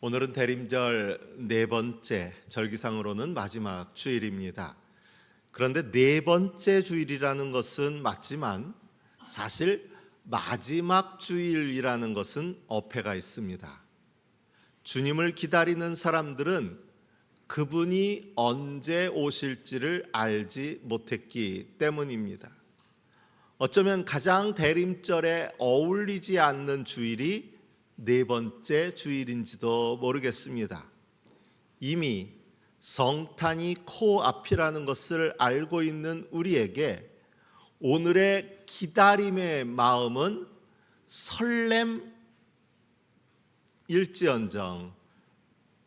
오늘은 대림절 네 번째, 절기상으로는 마지막 주일입니다. 그런데 네 번째 주일이라는 것은 맞지만 사실 마지막 주일이라는 것은 어폐가 있습니다. 주님을 기다리는 사람들은 그분이 언제 오실지를 알지 못했기 때문입니다. 어쩌면 가장 대림절에 어울리지 않는 주일이 네 번째 주일인지도 모르겠습니다. 이미 성탄이 코앞이라는 것을 알고 있는 우리에게 오늘의 기다림의 마음은 설렘일지언정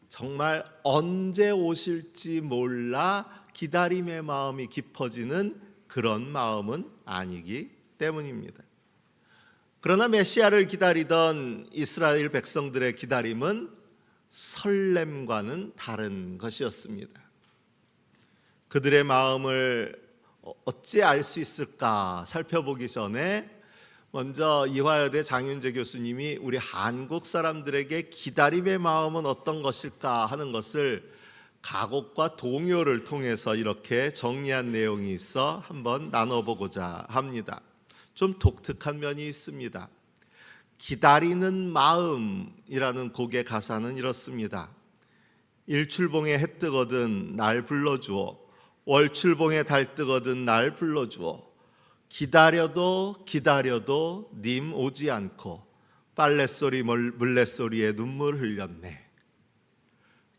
정말 언제 오실지 몰라 기다림의 마음이 깊어지는 그런 마음은 아니기 때문입니다. 그러나 메시아를 기다리던 이스라엘 백성들의 기다림은 설렘과는 다른 것이었습니다. 그들의 마음을 어찌 알 수 있을까 살펴보기 전에 먼저 이화여대 장윤재 교수님이 우리 한국 사람들에게 기다림의 마음은 어떤 것일까 하는 것을 가곡과 동요를 통해서 이렇게 정리한 내용이 있어 한번 나눠보고자 합니다. 좀 독특한 면이 있습니다. 기다리는 마음이라는 곡의 가사는 이렇습니다. 일출봉에 해 뜨거든 날 불러주어, 월출봉에 달 뜨거든 날 불러주어, 기다려도 기다려도 님 오지 않고 빨랫소리 물레소리에 눈물 흘렸네.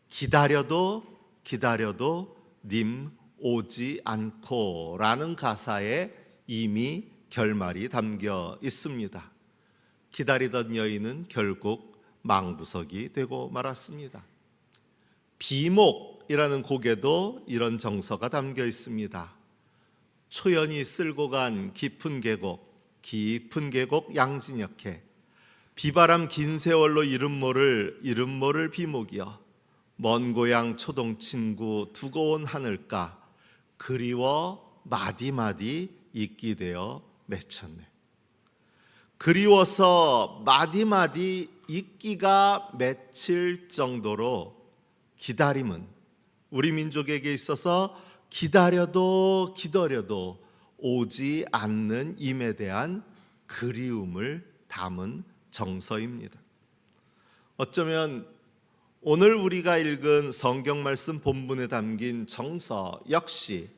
기다려도 기다려도 님 오지 않고 라는 가사에 이미 결말이 담겨 있습니다. 기다리던 여인은 결국 망부석이 되고 말았습니다. 비목이라는 곡에도 이런 정서가 담겨 있습니다. 초연이 쓸고 간 깊은 계곡 양진역해 비바람 긴 세월로 이름 모를 비목이여 먼 고향 초동 친구 두고 온 하늘가 그리워 마디마디 잊기 되어 맺혔네. 그리워서 마디마디 잊기가 맺힐 정도로 기다림은 우리 민족에게 있어서 기다려도 기다려도 오지 않는 임에 대한 그리움을 담은 정서입니다. 어쩌면 오늘 우리가 읽은 성경 말씀 본문에 담긴 정서 역시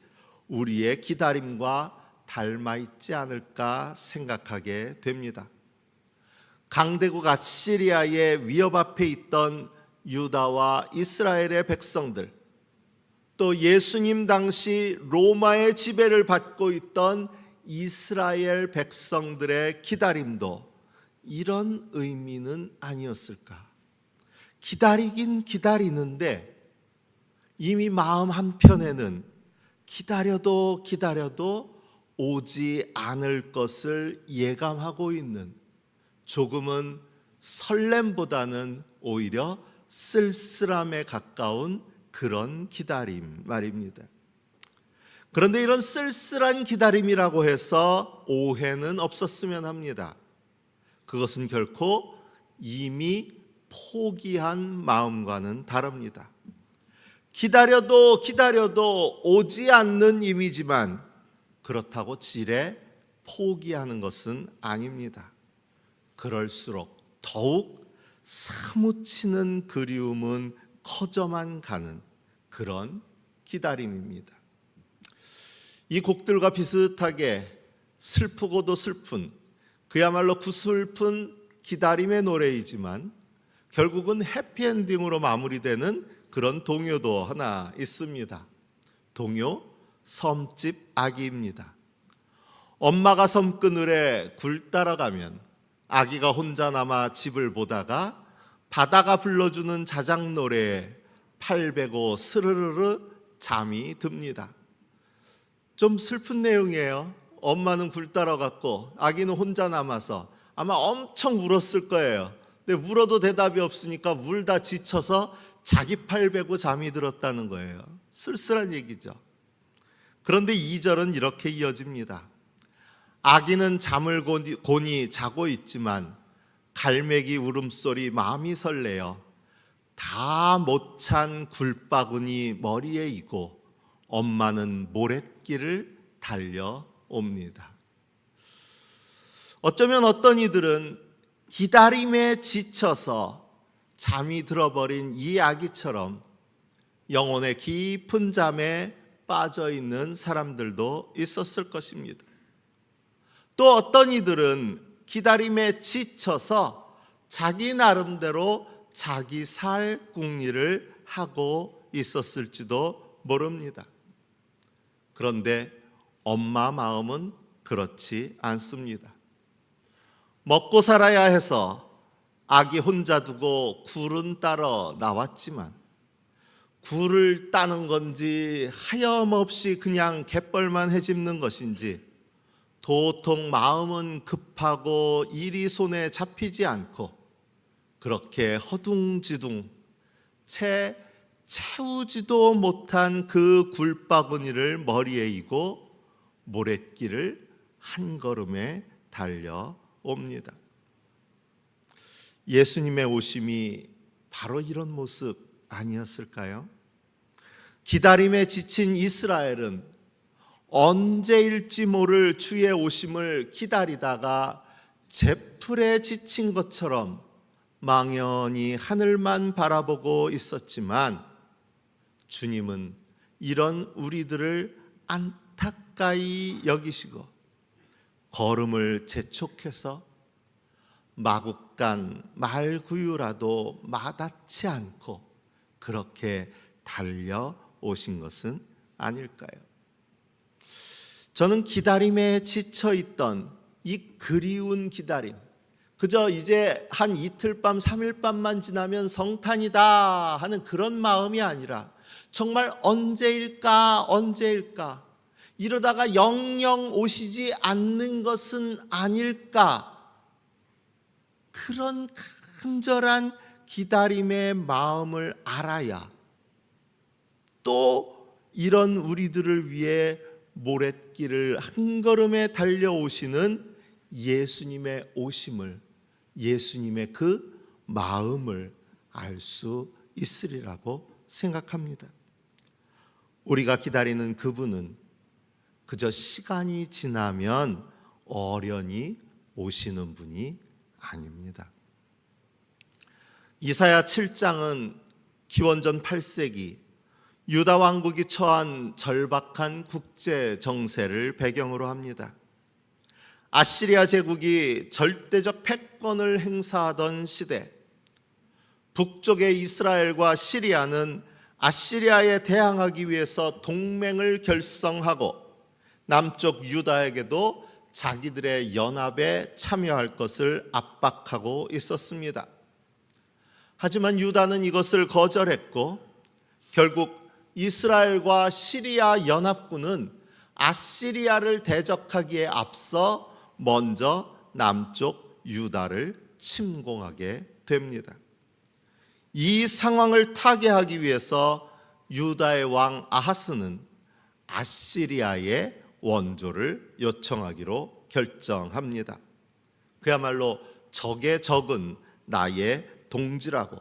우리의 기다림과 닮아 있지 않을까 생각하게 됩니다. 강대국 아시리아의 위협 앞에 있던 유다와 이스라엘의 백성들, 또 예수님 당시 로마의 지배를 받고 있던 이스라엘 백성들의 기다림도 이런 의미는 아니었을까? 기다리긴 기다리는데 이미 마음 한편에는 기다려도 기다려도 오지 않을 것을 예감하고 있는 조금은 설렘보다는 오히려 쓸쓸함에 가까운 그런 기다림 말입니다. 그런데 이런 쓸쓸한 기다림이라고 해서 오해는 없었으면 합니다. 그것은 결코 이미 포기한 마음과는 다릅니다. 기다려도 기다려도 오지 않는 임이지만 그렇다고 지레 포기하는 것은 아닙니다. 그럴수록 더욱 사무치는 그리움은 커져만 가는 그런 기다림입니다. 이 곡들과 비슷하게 슬프고도 슬픈 그야말로 구슬픈 기다림의 노래이지만 결국은 해피엔딩으로 마무리되는 그런 동요도 하나 있습니다. 동요 섬집 아기입니다. 엄마가 섬 그늘에 굴 따라가면 아기가 혼자 남아 집을 보다가 바다가 불러주는 자작 노래에 팔 베고 스르르르 잠이 듭니다. 좀 슬픈 내용이에요. 엄마는 굴 따라갔고 아기는 혼자 남아서 아마 엄청 울었을 거예요. 근데 울어도 대답이 없으니까 울다 지쳐서 자기 팔 베고 잠이 들었다는 거예요. 쓸쓸한 얘기죠. 그런데 2절은 이렇게 이어집니다. 아기는 잠을 고니 자고 있지만 갈매기 울음소리 마음이 설레어 다 못 찬 굴바구니 머리에 이고 엄마는 모랫길을 달려옵니다. 어쩌면 어떤 이들은 기다림에 지쳐서 잠이 들어버린 이 아기처럼 영혼의 깊은 잠에 빠져 있는 사람들도 있었을 것입니다. 또 어떤 이들은 기다림에 지쳐서 자기 나름대로 자기 살 궁리를 하고 있었을지도 모릅니다. 그런데 엄마 마음은 그렇지 않습니다. 먹고 살아야 해서 아기 혼자 두고 굴은 따러 나왔지만 굴을 따는 건지 하염없이 그냥 갯벌만 헤집는 것인지 도통 마음은 급하고 일이 손에 잡히지 않고 그렇게 허둥지둥 채 채우지도 못한 그 굴바구니를 머리에 이고 모랫길을 한 걸음에 달려옵니다. 예수님의 오심이 바로 이런 모습 아니었을까요? 기다림에 지친 이스라엘은 언제일지 모를 주의 오심을 기다리다가 제풀에 지친 것처럼 망연히 하늘만 바라보고 있었지만 주님은 이런 우리들을 안타까이 여기시고 걸음을 재촉해서 마국간 말구유라도 마다치 않고 그렇게 달려오신 것은 아닐까요? 저는 기다림에 지쳐있던 이 그리운 기다림, 그저 이제 한 이틀 밤 3일 밤만 지나면 성탄이다 하는 그런 마음이 아니라 정말 언제일까 이러다가 영영 오시지 않는 것은 아닐까, 그런 간절한 기다림의 마음을 알아야 또 이런 우리들을 위해 모랫길을 한 걸음에 달려오시는 예수님의 오심을, 예수님의 그 마음을 알 수 있으리라고 생각합니다. 우리가 기다리는 그분은 그저 시간이 지나면 어련히 오시는 분이 아닙니다. 이사야 7장은 기원전 8세기 유다 왕국이 처한 절박한 국제 정세를 배경으로 합니다. 아시리아 제국이 절대적 패권을 행사하던 시대, 북쪽의 이스라엘과 시리아는 아시리아에 대항하기 위해서 동맹을 결성하고 남쪽 유다에게도 자기들의 연합에 참여할 것을 압박하고 있었습니다. 하지만 유다는 이것을 거절했고 결국 이스라엘과 시리아 연합군은 아시리아를 대적하기에 앞서 먼저 남쪽 유다를 침공하게 됩니다. 이 상황을 타개하기 위해서 유다의 왕 아하스는 아시리아의 원조를 요청하기로 결정합니다. 그야말로 적의 적은 나의 동지라고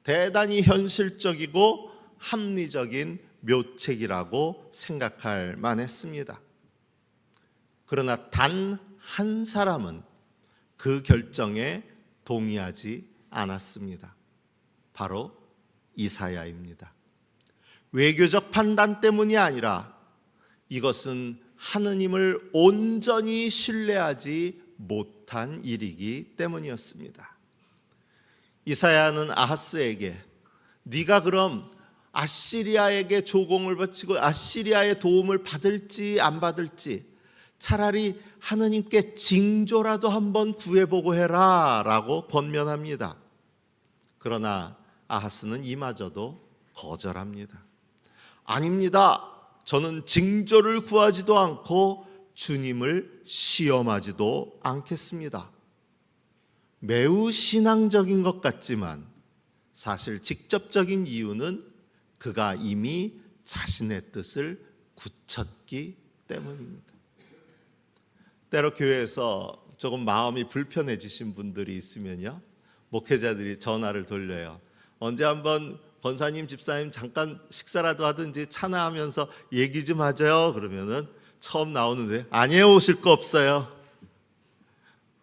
대단히 현실적이고 합리적인 묘책이라고 생각할 만했습니다. 그러나 단 한 사람은 그 결정에 동의하지 않았습니다. 바로 이사야입니다. 외교적 판단 때문이 아니라 이것은 하느님을 온전히 신뢰하지 못한 일이기 때문이었습니다. 이사야는 아하스에게 네가 그럼 아시리아에게 조공을 바치고 아시리아의 도움을 받을지 안 받을지 차라리 하느님께 징조라도 한번 구해보고 해라 라고 권면합니다. 그러나 아하스는 이마저도 거절합니다. 아닙니다. 저는 징조를 구하지도 않고 주님을 시험하지도 않겠습니다. 매우 신앙적인 것 같지만 사실 직접적인 이유는 그가 이미 자신의 뜻을 굳혔기 때문입니다. 때로 교회에서 조금 마음이 불편해지신 분들이 있으면요, 목회자들이 전화를 돌려요. 언제 한번 권사님, 집사님 잠깐 식사라도 하든지 차나 하면서 얘기 좀 하죠. 그러면은 처음 나오는데 아니에요, 오실 거 없어요.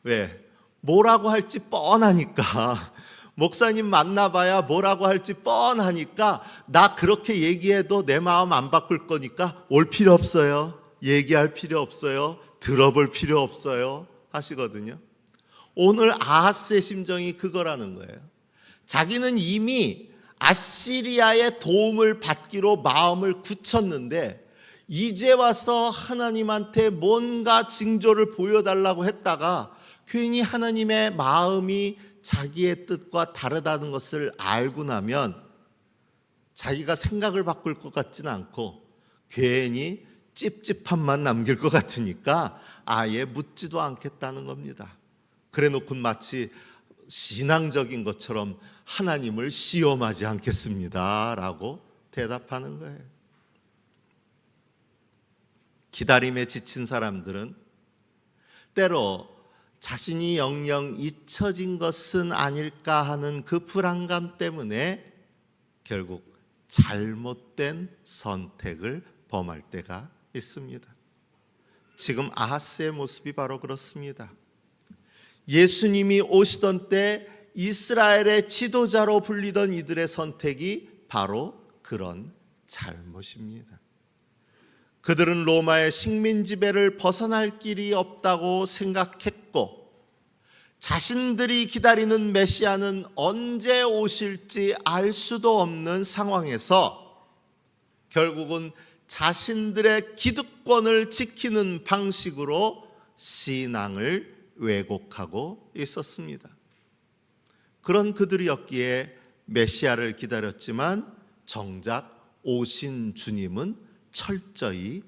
왜? 뭐라고 할지 뻔하니까. 목사님 만나봐야 뭐라고 할지 뻔하니까 나 그렇게 얘기해도 내 마음 안 바꿀 거니까 올 필요 없어요. 얘기할 필요 없어요. 들어볼 필요 없어요. 하시거든요. 오늘 아하스의 심정이 그거라는 거예요. 자기는 이미 아시리아의 도움을 받기로 마음을 굳혔는데 이제 와서 하나님한테 뭔가 징조를 보여달라고 했다가 괜히 하나님의 마음이 자기의 뜻과 다르다는 것을 알고 나면 자기가 생각을 바꿀 것 같지는 않고 괜히 찝찝함만 남길 것 같으니까 아예 묻지도 않겠다는 겁니다. 그래 놓고 마치 신앙적인 것처럼 하나님을 시험하지 않겠습니다 라고 대답하는 거예요. 기다림에 지친 사람들은 때로 자신이 영영 잊혀진 것은 아닐까 하는 그 불안감 때문에 결국 잘못된 선택을 범할 때가 있습니다. 지금 아하스의 모습이 바로 그렇습니다. 예수님이 오시던 때 이스라엘의 지도자로 불리던 이들의 선택이 바로 그런 잘못입니다. 그들은 로마의 식민 지배를 벗어날 길이 없다고 생각했고 자신들이 기다리는 메시아는 언제 오실지 알 수도 없는 상황에서 결국은 자신들의 기득권을 지키는 방식으로 신앙을 왜곡하고 있었습니다. 그런 그들이었기에 메시아를 기다렸지만 정작 오신 주님은 철저히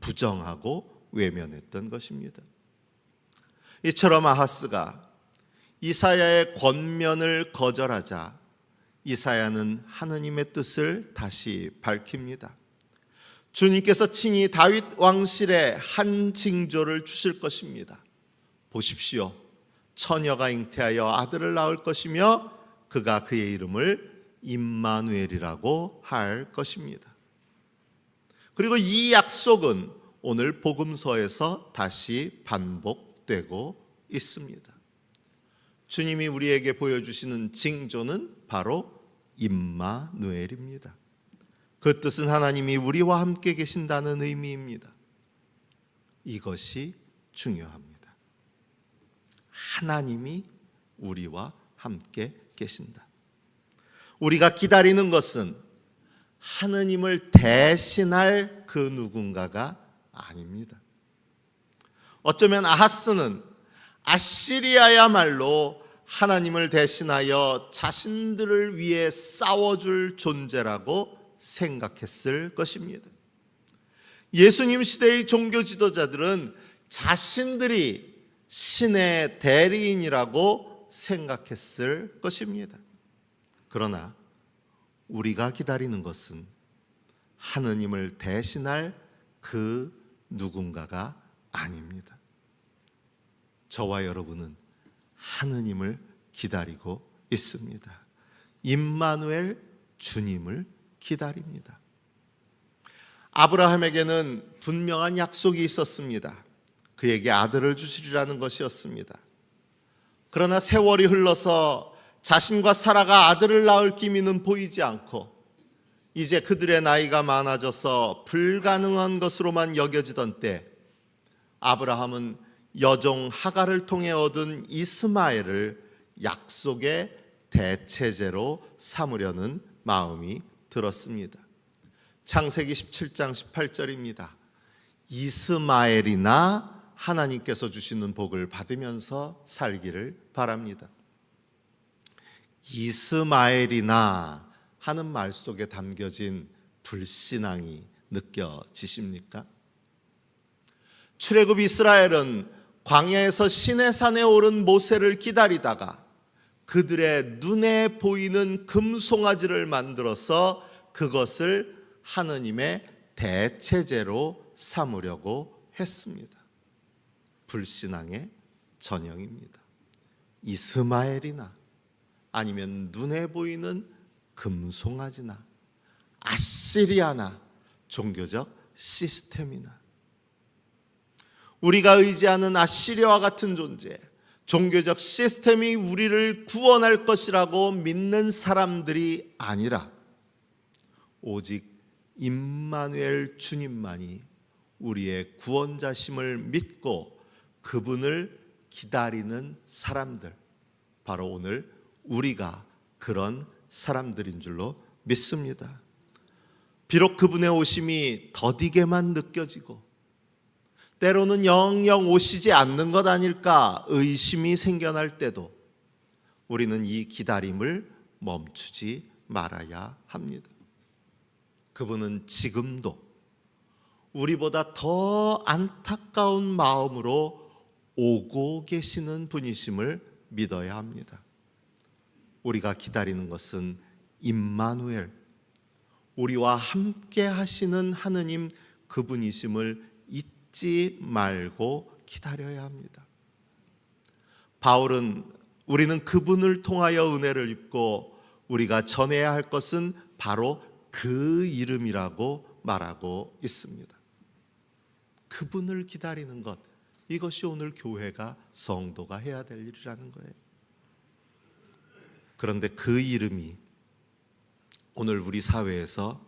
부정하고 외면했던 것입니다. 이처럼 아하스가 이사야의 권면을 거절하자 이사야는 하느님의 뜻을 다시 밝힙니다. 주님께서 친히 다윗 왕실에 한 징조를 주실 것입니다. 보십시오. 처녀가 잉태하여 아들을 낳을 것이며 그가 그의 이름을 임마누엘이라고 할 것입니다. 그리고 이 약속은 오늘 복음서에서 다시 반복되고 있습니다. 주님이 우리에게 보여주시는 징조는 바로 임마누엘입니다. 그 뜻은 하나님이 우리와 함께 계신다는 의미입니다. 이것이 중요합니다. 하나님이 우리와 함께 계신다. 우리가 기다리는 것은 하느님을 대신할 그 누군가가 아닙니다. 어쩌면 아하스는 아시리아야말로 하나님을 대신하여 자신들을 위해 싸워줄 존재라고 생각했을 것입니다. 예수님 시대의 종교 지도자들은 자신들이 신의 대리인이라고 생각했을 것입니다. 그러나 우리가 기다리는 것은 하느님을 대신할 그 누군가가 아닙니다. 저와 여러분은 하느님을 기다리고 있습니다. 임마누엘 주님을 기다립니다. 아브라함에게는 분명한 약속이 있었습니다. 그에게 아들을 주시리라는 것이었습니다. 그러나 세월이 흘러서 자신과 사라가 아들을 낳을 기미는 보이지 않고 이제 그들의 나이가 많아져서 불가능한 것으로만 여겨지던 때 아브라함은 여종 하갈을 통해 얻은 이스마엘을 약속의 대체제로 삼으려는 마음이 들었습니다. 창세기 17장 18절입니다. 이스마엘이나 하나님께서 주시는 복을 받으면서 살기를 바랍니다. 이스마엘이나 하는 말 속에 담겨진 불신앙이 느껴지십니까? 출애굽 이스라엘은 광야에서 시내산에 오른 모세를 기다리다가 그들의 눈에 보이는 금송아지를 만들어서 그것을 하느님의 대체제로 삼으려고 했습니다. 불신앙의 전형입니다. 이스마엘이나 아니면 눈에 보이는 금송아지나 아시리아나 종교적 시스템이나 우리가 의지하는 아시리아와 같은 존재, 종교적 시스템이 우리를 구원할 것이라고 믿는 사람들이 아니라 오직 임마누엘 주님만이 우리의 구원자심을 믿고 그분을 기다리는 사람들, 바로 오늘 우리가 그런 사람들인 줄로 믿습니다. 비록 그분의 오심이 더디게만 느껴지고 때로는 영영 오시지 않는 것 아닐까 의심이 생겨날 때도 우리는 이 기다림을 멈추지 말아야 합니다. 그분은 지금도 우리보다 더 안타까운 마음으로 오고 계시는 분이심을 믿어야 합니다. 우리가 기다리는 것은 임마누엘, 우리와 함께 하시는 하느님 그분이심을 잊지 말고 기다려야 합니다. 바울은 우리는 그분을 통하여 은혜를 입고 우리가 전해야 할 것은 바로 그 이름이라고 말하고 있습니다. 그분을 기다리는 것, 이것이 오늘 교회가 성도가 해야 될 일이라는 거예요. 그런데 그 이름이 오늘 우리 사회에서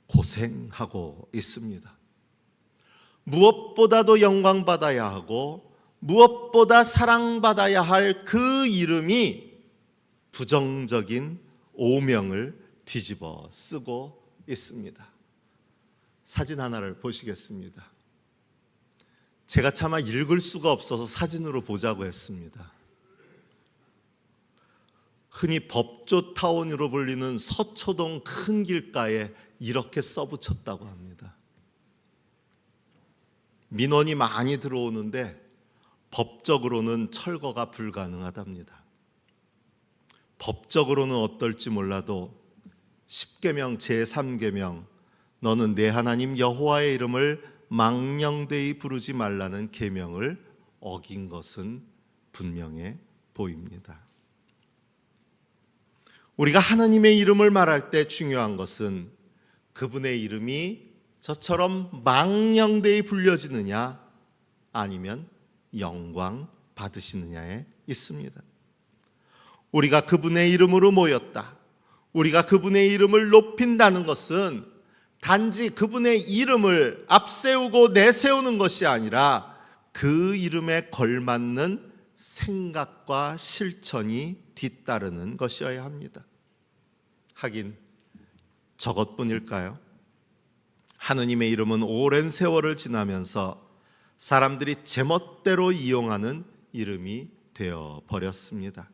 고생하고 있습니다. 무엇보다도 영광받아야 하고 무엇보다 사랑받아야 할 그 이름이 부정적인 오명을 뒤집어 쓰고 있습니다. 사진 하나를 보시겠습니다. 제가 차마 읽을 수가 없어서 사진으로 보자고 했습니다. 흔히 법조타운으로 불리는 서초동 큰 길가에 이렇게 써붙였다고 합니다. 민원이 많이 들어오는데 법적으로는 철거가 불가능하답니다. 법적으로는 어떨지 몰라도 10계명 제3계명 너는 내 하나님 여호와의 이름을 망령되이 부르지 말라는 계명을 어긴 것은 분명해 보입니다. 우리가 하나님의 이름을 말할 때 중요한 것은 그분의 이름이 저처럼 망령되이 불려지느냐 아니면 영광 받으시느냐에 있습니다. 우리가 그분의 이름으로 모였다, 우리가 그분의 이름을 높인다는 것은 단지 그분의 이름을 앞세우고 내세우는 것이 아니라 그 이름에 걸맞는 생각과 실천이 뒤따르는 것이어야 합니다. 하긴 저것뿐일까요? 하느님의 이름은 오랜 세월을 지나면서 사람들이 제멋대로 이용하는 이름이 되어 버렸습니다.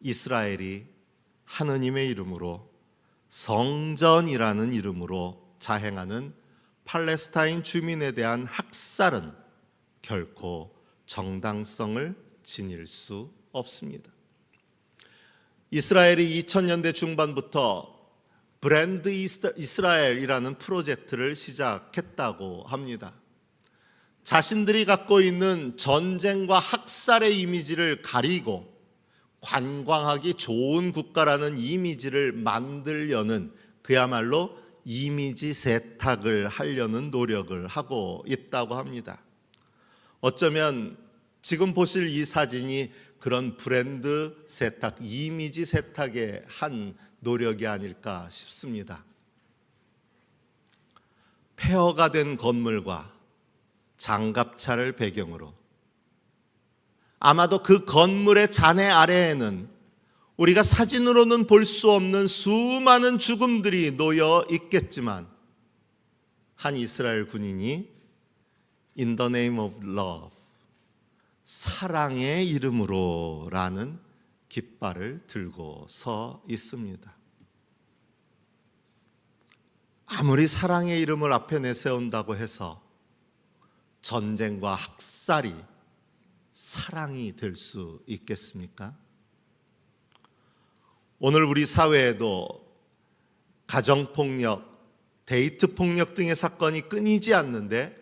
이스라엘이 하느님의 이름으로 성전이라는 이름으로 자행하는 팔레스타인 주민에 대한 학살은 결코 정당성을 지닐 수 없습니다. 이스라엘이 2000년대 중반부터 브랜드 이스라엘이라는 프로젝트를 시작했다고 합니다. 자신들이 갖고 있는 전쟁과 학살의 이미지를 가리고 관광하기 좋은 국가라는 이미지를 만들려는 그야말로 이미지 세탁을 하려는 노력을 하고 있다고 합니다. 어쩌면 지금 보실 이 사진이 그런 브랜드 세탁, 이미지 세탁의 한 노력이 아닐까 싶습니다. 폐허가 된 건물과 장갑차를 배경으로 아마도 그 건물의 잔해 아래에는 우리가 사진으로는 볼 수 없는 수많은 죽음들이 놓여 있겠지만 한 이스라엘 군인이 In the name of love, 사랑의 이름으로 라는 깃발을 들고 서 있습니다. 아무리 사랑의 이름을 앞에 내세운다고 해서 전쟁과 학살이 사랑이 될 수 있겠습니까? 오늘 우리 사회에도 가정폭력, 데이트폭력 등의 사건이 끊이지 않는데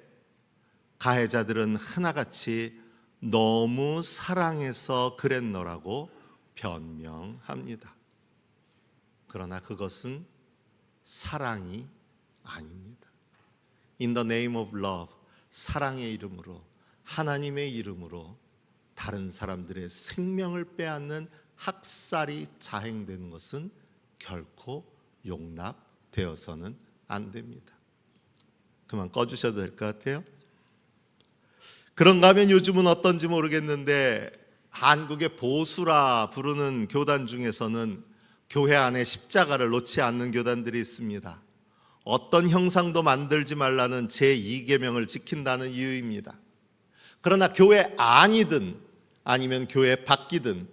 가해자들은 하나같이 너무 사랑해서 그랬노라고 변명합니다. 그러나 그것은 사랑이 아닙니다. In the name of love, 사랑의 이름으로, 하나님의 이름으로 다른 사람들의 생명을 빼앗는 학살이 자행되는 것은 결코 용납되어서는 안 됩니다. 그만 꺼주셔도 될 것 같아요. 그런가 하면 요즘은 어떤지 모르겠는데 한국의 보수라 부르는 교단 중에서는 교회 안에 십자가를 놓지 않는 교단들이 있습니다. 어떤 형상도 만들지 말라는 제2계명을 지킨다는 이유입니다. 그러나 교회 안이든 아니면 교회 밖이든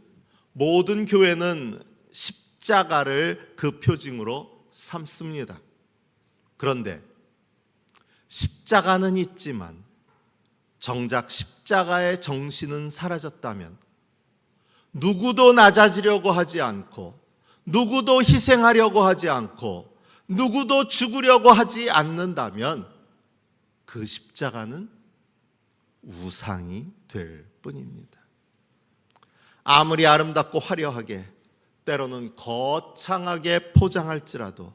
모든 교회는 십자가를 그 표징으로 삼습니다. 그런데 십자가는 있지만 정작 십자가의 정신은 사라졌다면 누구도 낮아지려고 하지 않고 누구도 희생하려고 하지 않고 누구도 죽으려고 하지 않는다면 그 십자가는 우상이 될 뿐입니다. 아무리 아름답고 화려하게 때로는 거창하게 포장할지라도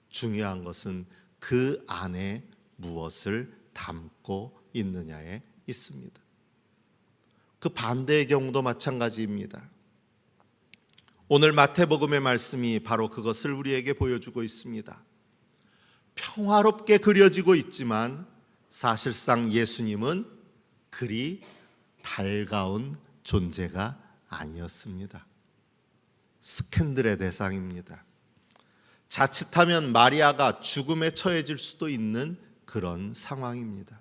중요한 것은 그 안에 무엇을 담고 있느냐에 있습니다. 그 반대의 경우도 마찬가지입니다. 오늘 마태복음의 말씀이 바로 그것을 우리에게 보여주고 있습니다. 평화롭게 그려지고 있지만 사실상 예수님은 그리 달가운 존재가 아니었습니다. 스캔들의 대상입니다. 자칫하면 마리아가 죽음에 처해질 수도 있는 그런 상황입니다.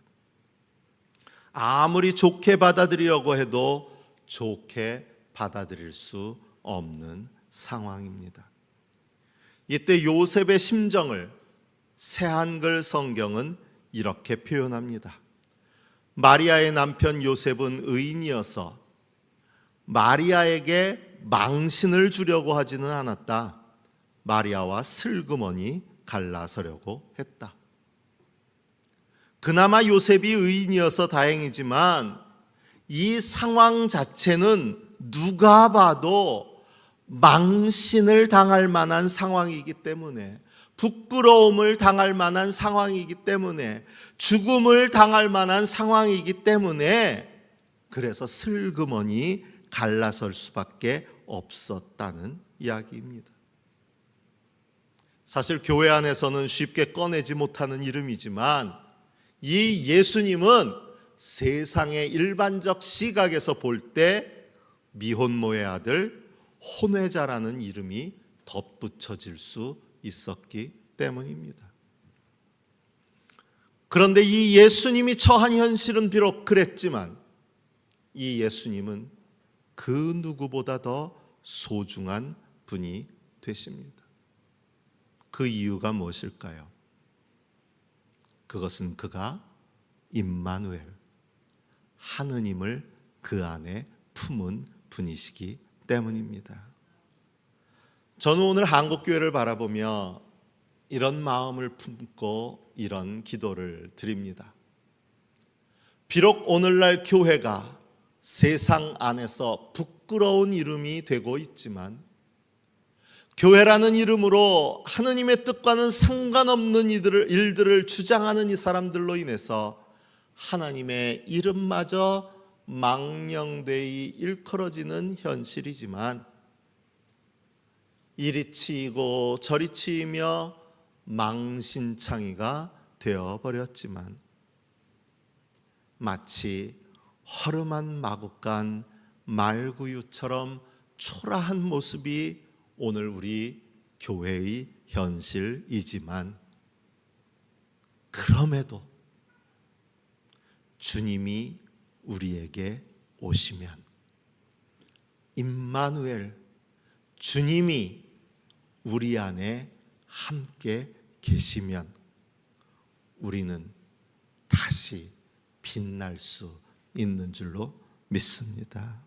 아무리 좋게 받아들이려고 해도 좋게 받아들일 수 없는 상황입니다. 이때 요셉의 심정을 새한글 성경은 이렇게 표현합니다. 마리아의 남편 요셉은 의인이어서 마리아에게 망신을 주려고 하지는 않았다. 마리아와 슬그머니 갈라서려고 했다. 그나마 요셉이 의인이어서 다행이지만 이 상황 자체는 누가 봐도 망신을 당할 만한 상황이기 때문에, 부끄러움을 당할 만한 상황이기 때문에, 죽음을 당할 만한 상황이기 때문에 그래서 슬그머니 갈라설 수밖에 없었다는 이야기입니다. 사실 교회 안에서는 쉽게 꺼내지 못하는 이름이지만 이 예수님은 세상의 일반적 시각에서 볼 때 미혼모의 아들, 혼외자라는 이름이 덧붙여질 수 있었기 때문입니다. 그런데 이 예수님이 처한 현실은 비록 그랬지만 이 예수님은 그 누구보다 더 소중한 분이 되십니다. 그 이유가 무엇일까요? 그것은 그가 임마누엘, 하느님을 그 안에 품은 분이시기 때문입니다. 저는 오늘 한국교회를 바라보며 이런 마음을 품고 이런 기도를 드립니다. 비록 오늘날 교회가 세상 안에서 부끄러운 이름이 되고 있지만 교회라는 이름으로 하느님의 뜻과는 상관없는 일들을 주장하는 이 사람들로 인해서 하나님의 이름마저 망령되이 일컬어지는 현실이지만 이리 치이고 저리 치이며 망신창이가 되어버렸지만 마치 허름한 마구간 말구유처럼 초라한 모습이 오늘 우리 교회의 현실이지만 그럼에도 주님이 우리에게 오시면 임마누엘, 주님이 우리 안에 함께 계시면 우리는 다시 빛날 수 있는 줄로 믿습니다.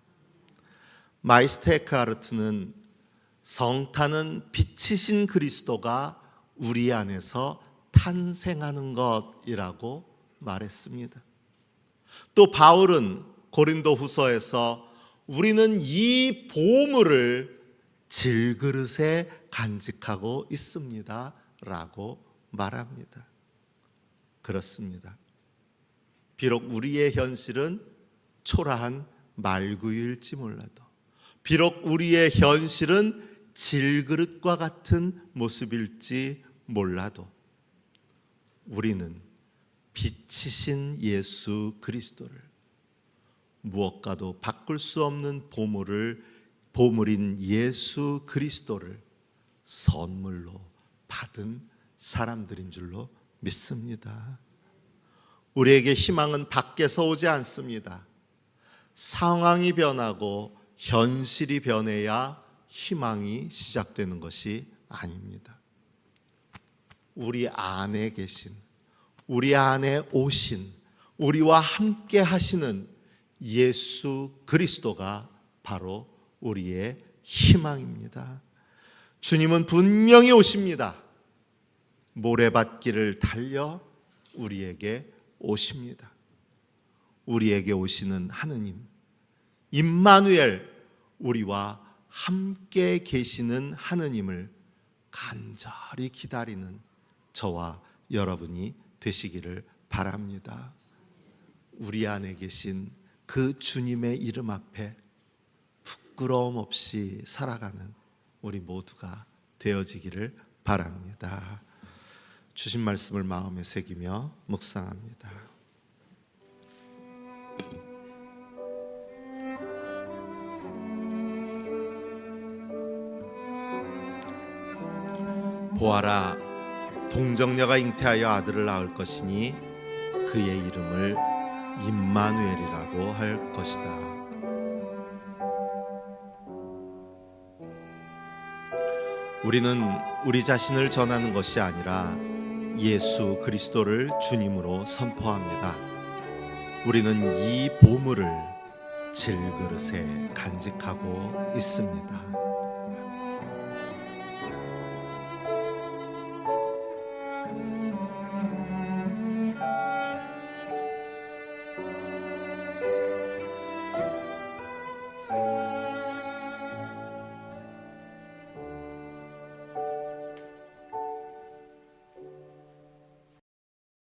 마이스테크하르트는 성탄은 빛이신 그리스도가 우리 안에서 탄생하는 것이라고 말했습니다. 또 바울은 고린도 후서에서 우리는 이 보물을 질그릇에 간직하고 있습니다 라고 말합니다. 그렇습니다. 비록 우리의 현실은 초라한 말구유일지 몰라도, 비록 우리의 현실은 질그릇과 같은 모습일지 몰라도, 우리는 빛이신 예수 그리스도를, 무엇과도 바꿀 수 없는 보물인 예수 그리스도를 선물로 받은 사람들인 줄로 믿습니다. 우리에게 희망은 밖에서 오지 않습니다. 상황이 변하고 현실이 변해야 희망이 시작되는 것이 아닙니다. 우리 안에 계신, 우리 안에 오신, 우리와 함께 하시는 예수 그리스도가 바로 우리의 희망입니다. 주님은 분명히 오십니다. 모래밭길을 달려 우리에게 오십니다. 우리에게 오시는 하느님, 임마누엘, 우리와 함께 계시는 하느님을 간절히 기다리는 저와 여러분이 되시기를 바랍니다. 우리 안에 계신 그 주님의 이름 앞에 부끄러움 없이 살아가는 우리 모두가 되어지기를 바랍니다. 주신 말씀을 마음에 새기며 묵상합니다. 보아라, 동정녀가 잉태하여 아들을 낳을 것이니 그의 이름을 임마누엘이라고 할 것이다. 우리는 우리 자신을 전하는 것이 아니라 예수 그리스도를 주님으로 선포합니다. 우리는 이 보물을 질그릇에 간직하고 있습니다.